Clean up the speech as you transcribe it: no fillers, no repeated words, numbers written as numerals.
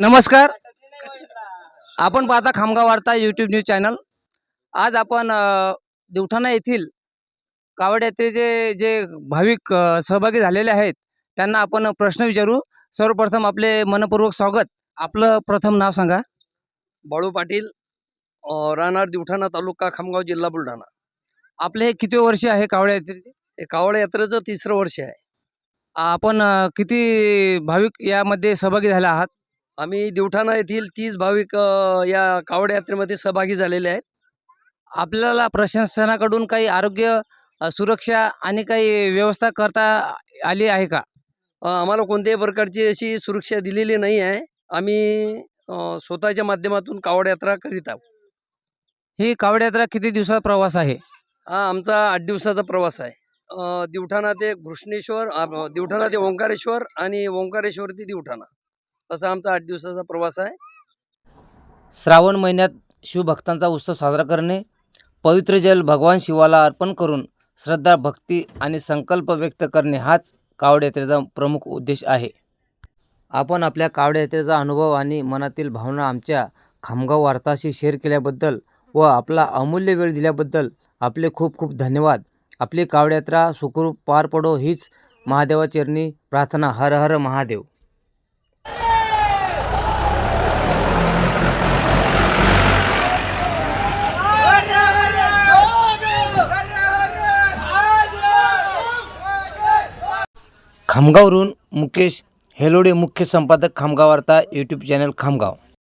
नमस्कार. आपण पाहता खामगाव वार्ता यूट्यूब न्यूज चॅनल. आज आपण दिवठाणा येथील कावड यात्रेचे जे भाविक सहभागी झालेले आहेत त्यांना आपण प्रश्न विचारू. सर्वप्रथम आपले मनपूर्वक स्वागत. आपलं प्रथम नाव सांगा. बाळू पाटील, राहणार दिवठाणा, तालुका खामगाव, जिल्हा बुलढाणा. आपले हे किती वर्ष आहे कावड यात्रेचे? हे कावड यात्रेचं 3रं वर्ष आहे. आपण किती भाविक यामध्ये सहभागी झाले आहात? आम्ही दिवठाणा येथील 30 भाविक या कावड यात्रेमध्ये सहभागी झालेले आहेत. आपल्याला प्रशासनाकडून काही आरोग्य सुरक्षा आणि काही व्यवस्था करता आली आहे का? आम्हाला कोणत्याही प्रकारची अशी सुरक्षा दिलेली नाही आहे. आम्ही स्वतःच्या माध्यमातून कावड यात्रा करीत आहोत. ही कावड यात्रा किती दिवसाचा प्रवास आहे? हा आमचा 8 दिवसाचा प्रवास आहे. दिवठाणा ते घृष्णेश्वर, दिवठाणा ते ओंकारेश्वर आणि ओंकारेश्वर ते दिवठाणा, असा आमचा 8 दिवसाचा प्रवास आहे. श्रावण महिन्यात शिवभक्तांचा उत्सव साजरा करणे, पवित्र जल भगवान शिवाला अर्पण करून श्रद्धा, भक्ती आणि संकल्प व्यक्त करणे हाच कावड यात्रेचा प्रमुख उद्देश आहे. आपण आपल्या कावड यात्रेचा अनुभव आणि मनातील भावना आमच्या खामगाव वार्ताशी शेअर केल्याबद्दल व आपला अमूल्य वेळ दिल्याबद्दल आपले खूप खूप धन्यवाद. आपली कावड यात्रा सुखरूप पार पडो हीच महादेवाचरणी प्रार्थना. हर हर महादेव. खामगाववरून मुकेश हेलोडे, मुख्य संपादक खामगाव वार्ता यूट्यूब चॅनल खामगाव.